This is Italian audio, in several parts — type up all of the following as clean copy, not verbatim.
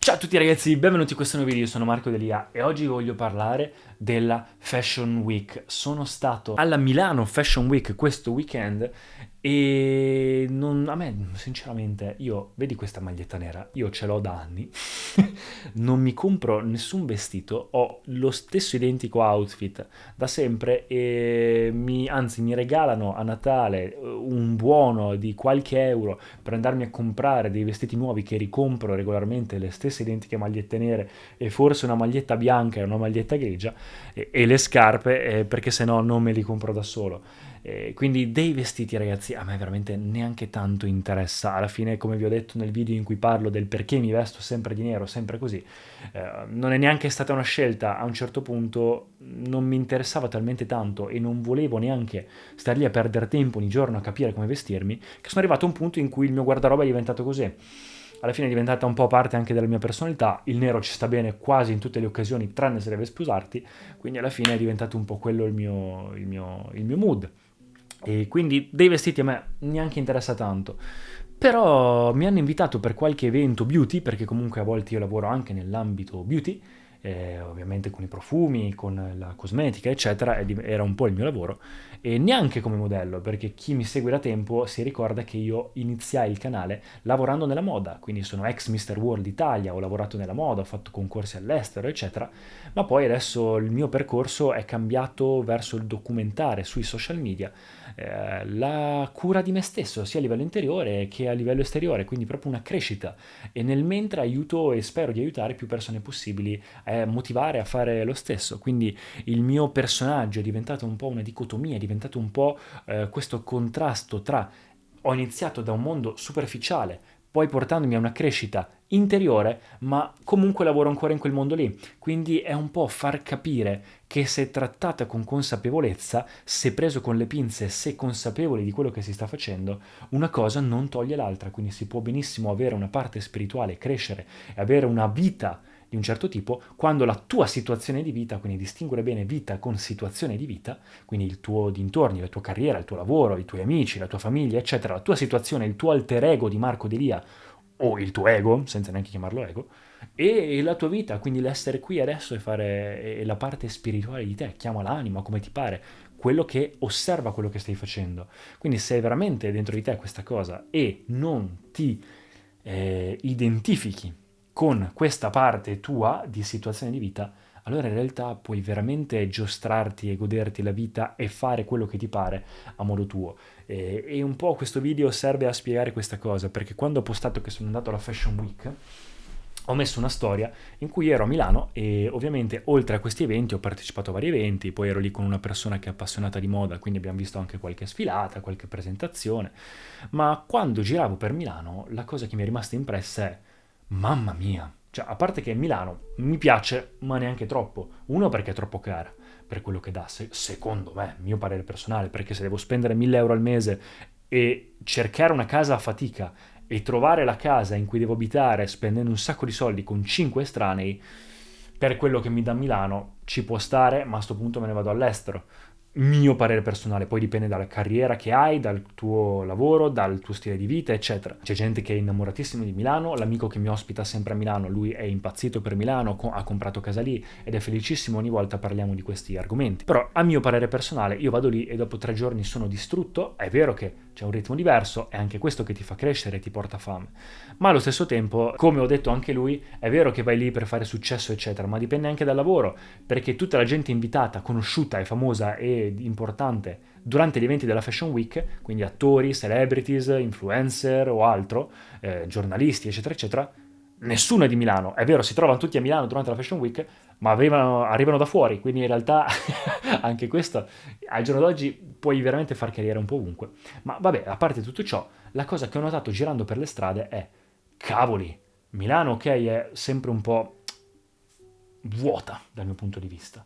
Ciao a tutti ragazzi, benvenuti in questo nuovo video, io sono Marco Delia e oggi voglio parlare della Fashion Week. Sono stato alla Milano Fashion Week questo weekend e a me sinceramente, io vedi questa maglietta nera, io ce l'ho da anni, non mi compro nessun vestito, ho lo stesso identico outfit da sempre e anzi mi regalano a Natale un buono di qualche euro per andarmi a comprare dei vestiti nuovi che ricompro regolarmente, le stesse identiche magliette nere e forse una maglietta bianca e una maglietta grigia e le scarpe perché se no non me li compro da solo. Quindi dei vestiti ragazzi a me veramente neanche tanto interessa, alla fine come vi ho detto nel video in cui parlo del perché mi vesto sempre di nero, sempre così, non è neanche stata una scelta, a un certo punto non mi interessava talmente tanto e non volevo neanche star lì a perdere tempo ogni giorno a capire come vestirmi, che sono arrivato a un punto in cui il mio guardaroba è diventato così. Alla fine è diventata un po' parte anche della mia personalità, il nero ci sta bene quasi in tutte le occasioni, tranne se deve sposarti, quindi alla fine è diventato un po' quello il mio mood. E quindi dei vestiti a me neanche interessa tanto. Però mi hanno invitato per qualche evento beauty, perché comunque a volte io lavoro anche nell'ambito beauty, ovviamente con i profumi, con la cosmetica, eccetera, era un po' il mio lavoro, e neanche come modello, perché chi mi segue da tempo si ricorda che io iniziai il canale lavorando nella moda, quindi sono ex Mr. World Italia, ho lavorato nella moda, ho fatto concorsi all'estero, eccetera, ma poi adesso il mio percorso è cambiato verso il documentare sui social media la cura di me stesso, sia a livello interiore che a livello esteriore, quindi proprio una crescita. E nel mentre aiuto e spero di aiutare più persone possibili a motivare a fare lo stesso. Quindi il mio personaggio è diventato un po' una dicotomia, è diventato un po' questo contrasto tra ho iniziato da un mondo superficiale, poi portandomi a una crescita interiore, ma comunque lavoro ancora in quel mondo lì. Quindi è un po' far capire che se trattata con consapevolezza, se preso con le pinze, se consapevoli di quello che si sta facendo, una cosa non toglie l'altra. Quindi si può benissimo avere una parte spirituale, crescere e avere una vita di un certo tipo, quando la tua situazione di vita, quindi distinguere bene vita con situazione di vita, quindi il tuo dintorni, la tua carriera, il tuo lavoro, i tuoi amici, la tua famiglia, eccetera, la tua situazione, il tuo alter ego di Marco Delia o il tuo ego, senza neanche chiamarlo ego, e la tua vita, quindi l'essere qui adesso e fare la parte spirituale di te, chiama l'anima come ti pare, quello che osserva quello che stai facendo. Quindi se è veramente dentro di te questa cosa e non ti identifichi con questa parte tua di situazione di vita, allora in realtà puoi veramente giostrarti e goderti la vita e fare quello che ti pare a modo tuo. E un po' questo video serve a spiegare questa cosa, perché quando ho postato che sono andato alla Fashion Week, ho messo una storia in cui ero a Milano e ovviamente oltre a questi eventi ho partecipato a vari eventi, poi ero lì con una persona che è appassionata di moda, quindi abbiamo visto anche qualche sfilata, qualche presentazione, ma quando giravo per Milano la cosa che mi è rimasta impressa è mamma mia, cioè a parte che Milano mi piace ma neanche troppo, uno perché è troppo cara per quello che dà, secondo me, mio parere personale, perché se devo spendere 1000 euro al mese e cercare una casa a fatica e trovare la casa in cui devo abitare spendendo un sacco di soldi con 5 estranei, per quello che mi dà Milano ci può stare, ma a sto punto me ne vado all'estero. Mio parere personale, poi dipende dalla carriera che hai, dal tuo lavoro, dal tuo stile di vita, eccetera. C'è gente che è innamoratissima di Milano, l'amico che mi ospita sempre a Milano, lui è impazzito per Milano, ha comprato casa lì ed è felicissimo ogni volta parliamo di questi argomenti. Però a mio parere personale io vado lì e dopo 3 giorni sono distrutto, è vero che c'è un ritmo diverso, è anche questo che ti fa crescere e ti porta fame, ma allo stesso tempo, come ho detto anche lui, è vero che vai lì per fare successo, eccetera, ma dipende anche dal lavoro, perché tutta la gente invitata, conosciuta e famosa e importante durante gli eventi della Fashion Week, quindi attori, celebrities, influencer o altro, giornalisti, eccetera, eccetera, nessuno è di Milano. È vero, si trovano tutti a Milano durante la Fashion Week, ma arrivano da fuori, quindi in realtà anche questo al giorno d'oggi puoi veramente far carriera un po' ovunque. Ma vabbè, a parte tutto ciò, la cosa che ho notato girando per le strade è, cavoli, Milano, ok, è sempre un po' vuota dal mio punto di vista.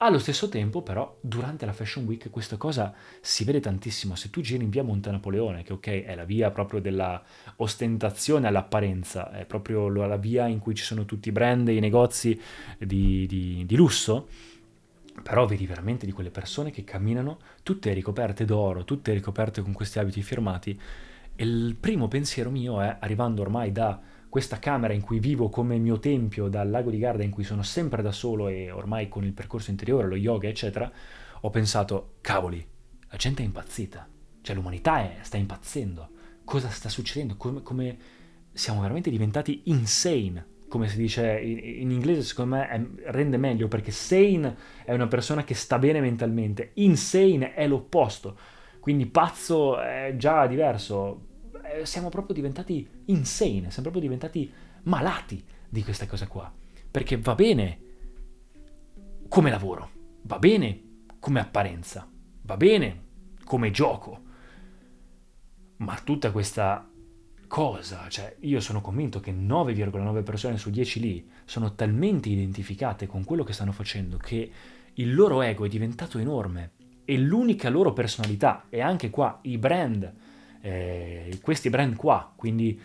Allo stesso tempo, però, durante la Fashion Week questa cosa si vede tantissimo. Se tu giri in via Monte Napoleone, che ok, è la via proprio della ostentazione all'apparenza, è proprio la via in cui ci sono tutti i brand e i negozi di lusso, però vedi veramente di quelle persone che camminano tutte ricoperte d'oro, tutte ricoperte con questi abiti firmati. E il primo pensiero mio è, arrivando ormai da questa camera in cui vivo come mio tempio dal lago di Garda, in cui sono sempre da solo e ormai con il percorso interiore, lo yoga, eccetera, ho pensato, cavoli, la gente è impazzita, cioè sta impazzendo, cosa sta succedendo, come siamo veramente diventati insane, come si dice in inglese, secondo me rende meglio, perché sane è una persona che sta bene mentalmente, insane è l'opposto, quindi pazzo è già diverso. Siamo proprio diventati insane, siamo proprio diventati malati di questa cosa qua, perché va bene come lavoro, va bene come apparenza, va bene come gioco, ma tutta questa cosa, cioè io sono convinto che 9,9 persone su 10 lì sono talmente identificate con quello che stanno facendo che il loro ego è diventato enorme e l'unica loro personalità, e anche qua i brand, questi brand qua, quindi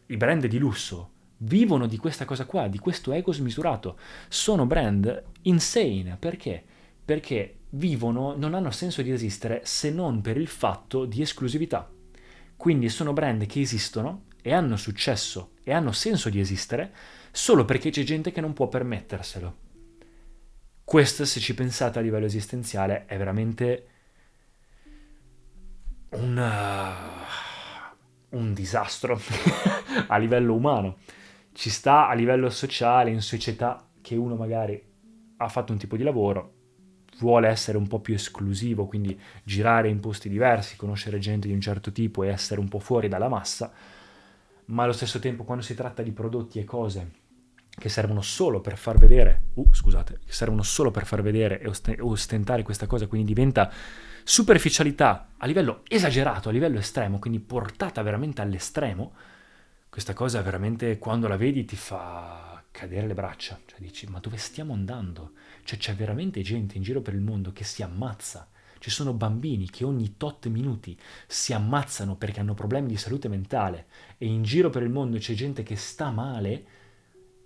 i brand di lusso, vivono di questa cosa qua, di questo ego smisurato. Sono brand insane, perché? Perché vivono, non hanno senso di esistere se non per il fatto di esclusività. Quindi sono brand che esistono e hanno successo e hanno senso di esistere solo perché c'è gente che non può permetterselo. Questo, se ci pensate a livello esistenziale, è veramente un disastro a livello umano. Ci sta a livello sociale, in società, che uno magari ha fatto un tipo di lavoro, vuole essere un po' più esclusivo, quindi girare in posti diversi, conoscere gente di un certo tipo e essere un po' fuori dalla massa, ma allo stesso tempo quando si tratta di prodotti e cose che servono solo per far vedere, che servono solo per far vedere e ostentare questa cosa, quindi diventa superficialità a livello esagerato, a livello estremo, quindi portata veramente all'estremo, questa cosa veramente quando la vedi ti fa cadere le braccia, cioè dici ma dove stiamo andando? Cioè c'è veramente gente in giro per il mondo che si ammazza, ci sono bambini che ogni tot minuti si ammazzano perché hanno problemi di salute mentale e in giro per il mondo c'è gente che sta male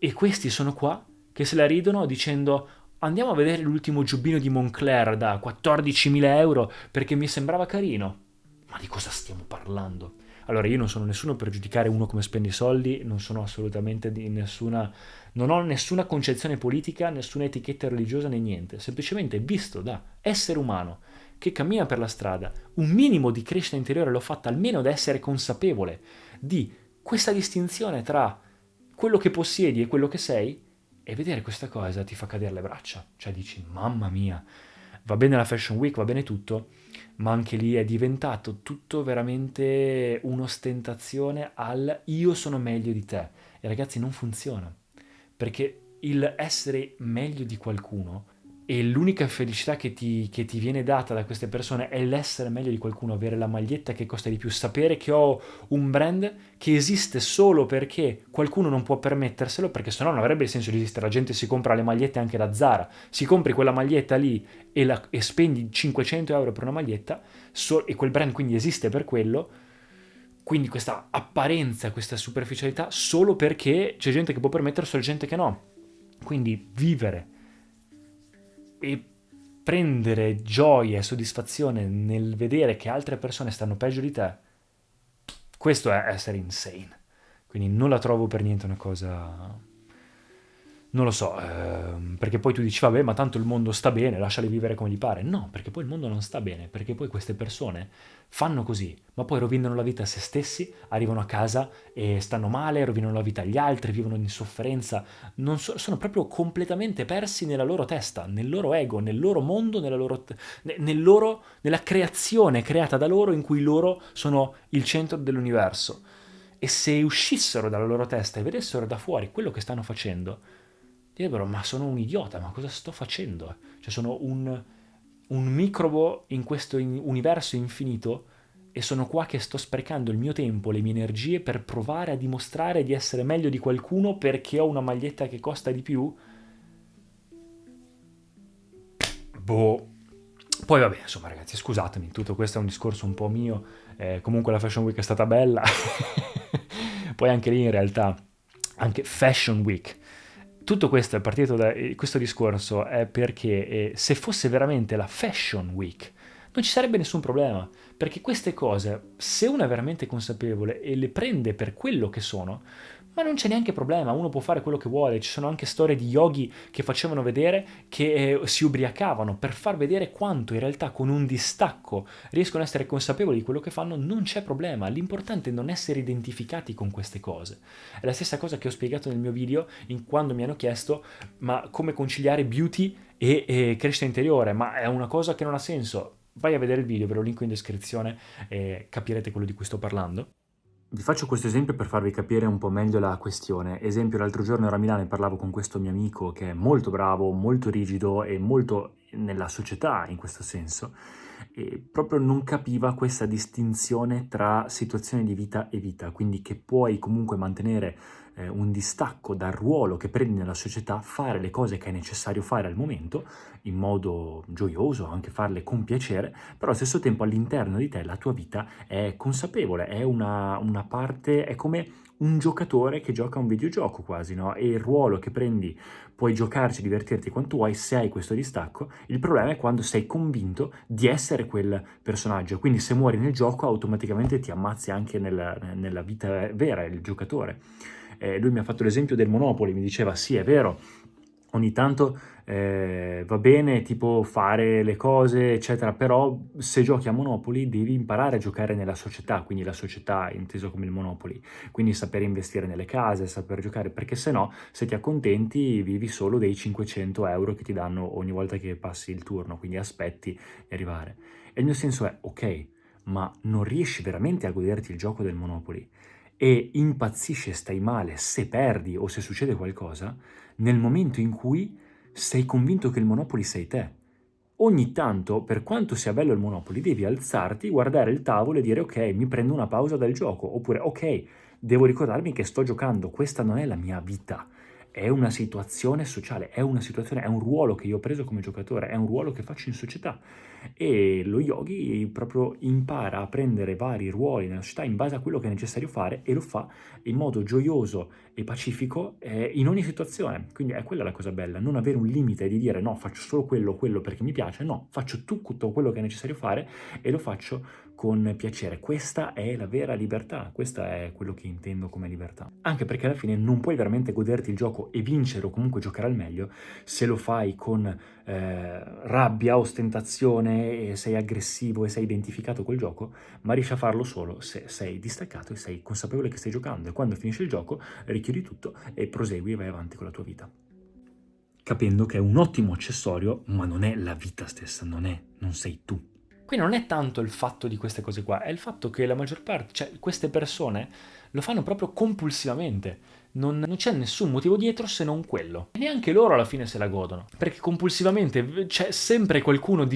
e questi sono qua che se la ridono dicendo andiamo a vedere l'ultimo giubbino di Moncler da 14.000 euro perché mi sembrava carino. Ma di cosa stiamo parlando? Allora io non sono nessuno per giudicare uno come spende i soldi, non sono assolutamente di nessuna, non ho nessuna concezione politica, nessuna etichetta religiosa né niente, semplicemente visto da essere umano che cammina per la strada, un minimo di crescita interiore l'ho fatta almeno da essere consapevole di questa distinzione tra quello che possiedi e quello che sei, e vedere questa cosa ti fa cadere le braccia, cioè dici mamma mia, va bene la Fashion Week, va bene tutto, ma anche lì è diventato tutto veramente un'ostentazione al io sono meglio di te. E ragazzi non funziona, perché il essere meglio di qualcuno e l'unica felicità che ti viene data da queste persone è l'essere meglio di qualcuno, avere la maglietta che costa di più, sapere che ho un brand che esiste solo perché qualcuno non può permetterselo, perché sennò non avrebbe senso di esistere. La gente si compra le magliette anche da Zara, si compri quella maglietta lì e spendi 500 euro per una maglietta e quel brand quindi esiste per quello, quindi questa apparenza, questa superficialità solo perché c'è gente che può permetterselo e gente che no. Quindi vivere e prendere gioia e soddisfazione nel vedere che altre persone stanno peggio di te, questo è essere insane. Quindi non la trovo per niente una cosa, non lo so, perché poi tu dici vabbè ma tanto il mondo sta bene, lasciali vivere come gli pare. No, perché poi il mondo non sta bene, perché poi queste persone fanno così, ma poi rovinano la vita a se stessi, arrivano a casa e stanno male, rovinano la vita agli altri, vivono in sofferenza, sono proprio completamente persi nella loro testa, nel loro ego, nel loro mondo, nella creazione creata da loro in cui loro sono il centro dell'universo. E se uscissero dalla loro testa e vedessero da fuori quello che stanno facendo, direbbero ma sono un idiota, ma cosa sto facendo? Cioè sono un microbo in questo universo infinito e sono qua che sto sprecando il mio tempo, le mie energie per provare a dimostrare di essere meglio di qualcuno perché ho una maglietta che costa di più? Boh. Poi vabbè, insomma ragazzi, scusatemi, tutto questo è un discorso un po' mio, comunque la Fashion Week è stata bella, poi anche lì in realtà, anche Fashion Week, tutto questo è partito da questo discorso è perché se fosse veramente la Fashion Week non ci sarebbe nessun problema, perché queste cose, se uno è veramente consapevole e le prende per quello che sono, Ma non c'è neanche problema, uno può fare quello che vuole. Ci sono anche storie di yogi che facevano vedere che si ubriacavano per far vedere quanto in realtà con un distacco riescono a essere consapevoli di quello che fanno, non c'è problema. L'importante è non essere identificati con queste cose. È la stessa cosa che ho spiegato nel mio video quando mi hanno chiesto ma come conciliare beauty e crescita interiore, ma è una cosa che non ha senso. Vai a vedere il video, ve lo linko in descrizione e capirete quello di cui sto parlando. Vi faccio questo esempio per farvi capire un po' meglio la questione. Esempio, l'altro giorno ero a Milano e parlavo con questo mio amico che è molto bravo, molto rigido e molto nella società in questo senso, e proprio non capiva questa distinzione tra situazioni di vita e vita, quindi che puoi comunque mantenere un distacco dal ruolo che prendi nella società, fare le cose che è necessario fare al momento in modo gioioso, anche farle con piacere, però allo stesso tempo all'interno di te la tua vita è consapevole, è una parte, è come un giocatore che gioca un videogioco quasi, no? E il ruolo che prendi, puoi giocarci, divertirti quanto vuoi se hai questo distacco. Il problema è quando sei convinto di essere quel personaggio, quindi se muori nel gioco automaticamente ti ammazzi anche nella vita vera, il giocatore. Lui mi ha fatto l'esempio del Monopoly, mi diceva sì è vero, ogni tanto va bene tipo fare le cose eccetera, però se giochi a Monopoly devi imparare a giocare nella società, quindi la società inteso come il Monopoly, quindi sapere investire nelle case, saper giocare, perché se no se ti accontenti vivi solo dei 500 euro che ti danno ogni volta che passi il turno, quindi aspetti di arrivare. E il mio senso è ok, ma non riesci veramente a goderti il gioco del Monopoly e impazzisci e stai male se perdi o se succede qualcosa, nel momento in cui sei convinto che il Monopoly sei te. Ogni tanto, per quanto sia bello il Monopoly, devi alzarti, guardare il tavolo e dire ok, mi prendo una pausa dal gioco, oppure ok, devo ricordarmi che sto giocando, questa non è la mia vita, è una situazione sociale, è una situazione, è un ruolo che io ho preso come giocatore, è un ruolo che faccio in società. E lo yogi proprio impara a prendere vari ruoli nella società in base a quello che è necessario fare e lo fa in modo gioioso e pacifico in ogni situazione. Quindi è quella la cosa bella, non avere un limite di dire no, faccio solo quello perché mi piace, no, faccio tutto quello che è necessario fare e lo faccio con piacere. Questa è la vera libertà, questo è quello che intendo come libertà. Anche perché alla fine non puoi veramente goderti il gioco e vincere o comunque giocare al meglio se lo fai con rabbia, ostentazione e sei aggressivo e sei identificato col gioco, ma riesci a farlo solo se sei distaccato e sei consapevole che stai giocando e quando finisce il gioco richiudi tutto e prosegui e vai avanti con la tua vita. Capendo che è un ottimo accessorio, ma non è la vita stessa, non sei tu. Qui non è tanto il fatto di queste cose qua, è il fatto che la maggior parte, cioè queste persone lo fanno proprio compulsivamente. Non c'è nessun motivo dietro se non quello. E neanche loro alla fine se la godono. Perché compulsivamente c'è sempre qualcuno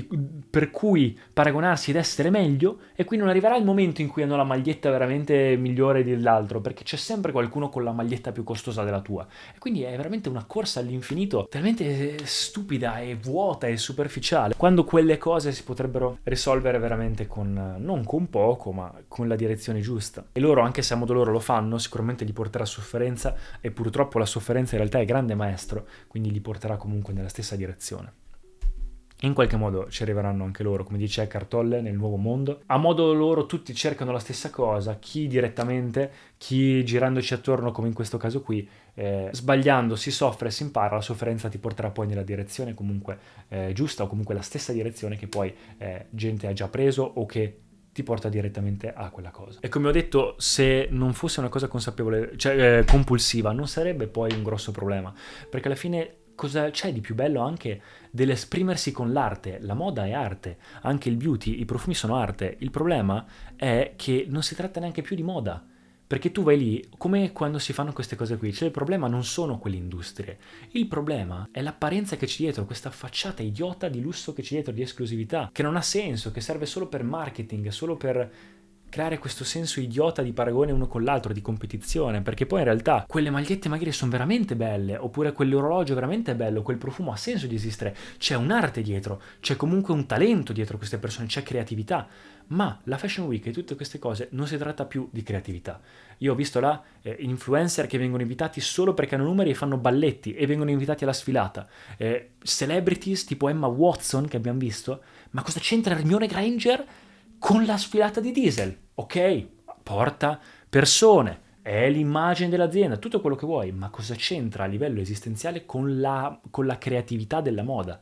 per cui paragonarsi ed essere meglio, e qui non arriverà il momento in cui hanno la maglietta veramente migliore dell'altro, perché c'è sempre qualcuno con la maglietta più costosa della tua. E quindi è veramente una corsa all'infinito, talmente stupida e vuota e superficiale, quando quelle cose si potrebbero risolvere veramente non con poco, ma con la direzione giusta. E loro, anche se a modo loro lo fanno, sicuramente gli porterà sofferenza, e purtroppo la sofferenza in realtà è grande maestro, quindi li porterà comunque nella stessa direzione. In qualche modo ci arriveranno anche loro, come dice Eckhart Tolle nel Nuovo Mondo. A modo loro tutti cercano la stessa cosa, chi direttamente, chi girandoci attorno come in questo caso qui, sbagliando si soffre e si impara, la sofferenza ti porterà poi nella direzione comunque giusta, o comunque la stessa direzione che poi gente ha già preso o che ti porta direttamente a quella cosa. E come ho detto, se non fosse una cosa consapevole, cioè compulsiva, non sarebbe poi un grosso problema, perché alla fine cosa c'è di più bello anche dell'esprimersi con l'arte? La moda è arte, anche il beauty, i profumi sono arte. Il problema è che non si tratta neanche più di moda, perché tu vai lì, come quando si fanno queste cose qui, cioè il problema non sono quelle industrie, il problema è l'apparenza che c'è dietro, questa facciata idiota di lusso che c'è dietro, di esclusività, che non ha senso, che serve solo per marketing, solo per creare questo senso idiota di paragone uno con l'altro, di competizione, perché poi in realtà quelle magliette magari sono veramente belle, oppure quell'orologio è veramente bello, quel profumo ha senso di esistere, c'è un'arte dietro, c'è comunque un talento dietro queste persone, c'è creatività, ma la Fashion Week e tutte queste cose non si tratta più di creatività. Io ho visto là influencer che vengono invitati solo perché hanno numeri e fanno balletti e vengono invitati alla sfilata, celebrities tipo Emma Watson che abbiamo visto, ma cosa c'entra Hermione Granger con la sfilata di Diesel? Ok, porta persone, è l'immagine dell'azienda, tutto quello che vuoi, ma cosa c'entra a livello esistenziale con la creatività della moda?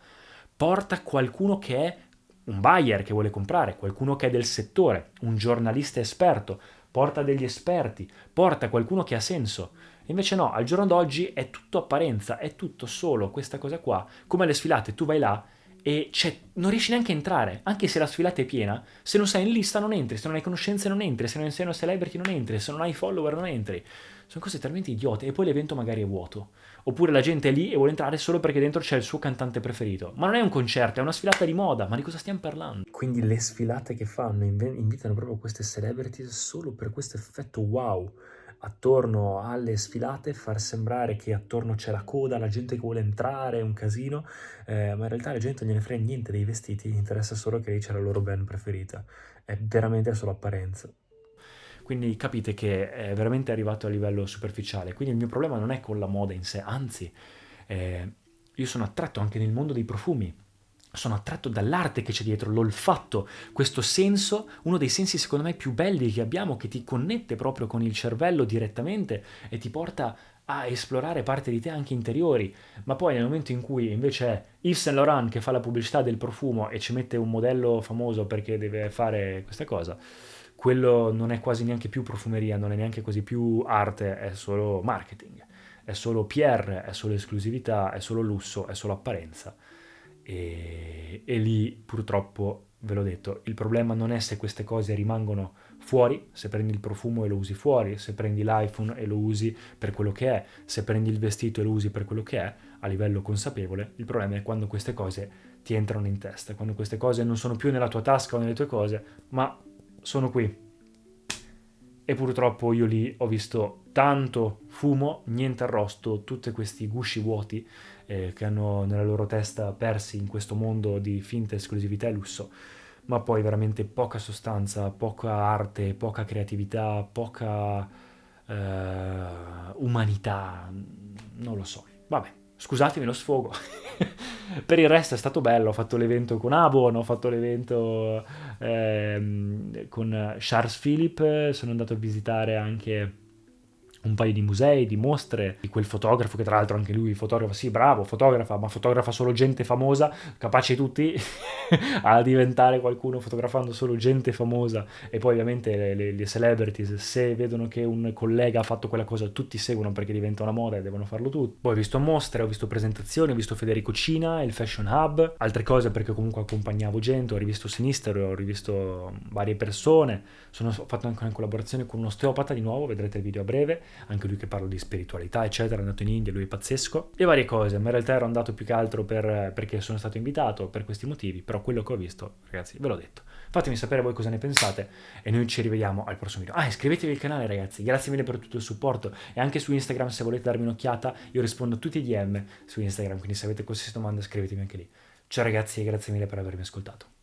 Porta qualcuno che è un buyer che vuole comprare, qualcuno che è del settore, un giornalista esperto, porta degli esperti, porta qualcuno che ha senso. Invece no, al giorno d'oggi è tutto apparenza, è tutto solo questa cosa qua. Come alle sfilate, tu vai là e non riesci neanche a entrare, anche se la sfilata è piena, se non sei in lista non entri, se non hai conoscenze non entri, se non sei una celebrity non entri, se non hai follower non entri. Sono cose talmente idiote e poi l'evento magari è vuoto. Oppure la gente è lì e vuole entrare solo perché dentro c'è il suo cantante preferito. Ma non è un concerto, è una sfilata di moda, ma di cosa stiamo parlando? Quindi le sfilate che fanno invitano proprio queste celebrities solo per questo effetto wow. Attorno alle sfilate far sembrare che attorno c'è la coda, la gente che vuole entrare, è un casino, ma in realtà la gente non gliene frega niente dei vestiti, gli interessa solo che lì c'è la loro band preferita. È veramente solo apparenza. Quindi capite che è veramente arrivato a livello superficiale. Quindi il mio problema non è con la moda in sé, anzi, io sono attratto anche nel mondo dei profumi. Sono attratto dall'arte che c'è dietro, l'olfatto, questo senso, uno dei sensi secondo me più belli che abbiamo, che ti connette proprio con il cervello direttamente e ti porta a esplorare parti di te anche interiori. Ma poi nel momento in cui invece è Yves Saint Laurent che fa la pubblicità del profumo e ci mette un modello famoso perché deve fare questa cosa, quello non è quasi neanche più profumeria, non è neanche così più arte, è solo marketing, è solo PR, è solo esclusività, è solo lusso, è solo apparenza. E lì purtroppo, ve l'ho detto, il problema non è se queste cose rimangono fuori, se prendi il profumo e lo usi fuori, se prendi l'iPhone e lo usi per quello che è, se prendi il vestito e lo usi per quello che è, a livello consapevole, il problema è quando queste cose ti entrano in testa, quando queste cose non sono più nella tua tasca o nelle tue cose, ma sono qui. E purtroppo io lì ho visto tanto fumo, niente arrosto, tutti questi gusci vuoti che hanno nella loro testa persi in questo mondo di finta esclusività e lusso, ma poi veramente poca sostanza, poca arte, poca creatività, poca umanità, non lo so. Vabbè, scusatemi lo sfogo. Per il resto è stato bello, ho fatto l'evento con Abon, ho fatto l'evento con Charles Philippe, sono andato a visitare anche un paio di musei, di mostre, di quel fotografo che tra l'altro anche lui fotografa, sì bravo, fotografa, ma fotografa solo gente famosa, capaci tutti a diventare qualcuno fotografando solo gente famosa e poi ovviamente le celebrities se vedono che un collega ha fatto quella cosa tutti seguono perché diventa una moda e devono farlo tutti. Poi ho visto mostre, ho visto presentazioni, ho visto Federico Cina, il Fashion Hub, altre cose perché comunque accompagnavo gente, ho rivisto Sinister, ho rivisto varie persone, ho fatto anche una collaborazione con un osteopata di nuovo, vedrete il video a breve, anche lui che parla di spiritualità eccetera, è andato in India, lui è pazzesco, e varie cose, ma in realtà ero andato più che altro perché sono stato invitato per questi motivi, però quello che ho visto, ragazzi, ve l'ho detto. Fatemi sapere voi cosa ne pensate e noi ci rivediamo al prossimo video. Ah, iscrivetevi al canale ragazzi, grazie mille per tutto il supporto e anche su Instagram se volete darmi un'occhiata, io rispondo a tutti i DM su Instagram, quindi se avete qualsiasi domanda scrivetemi anche lì. Ciao ragazzi e grazie mille per avermi ascoltato.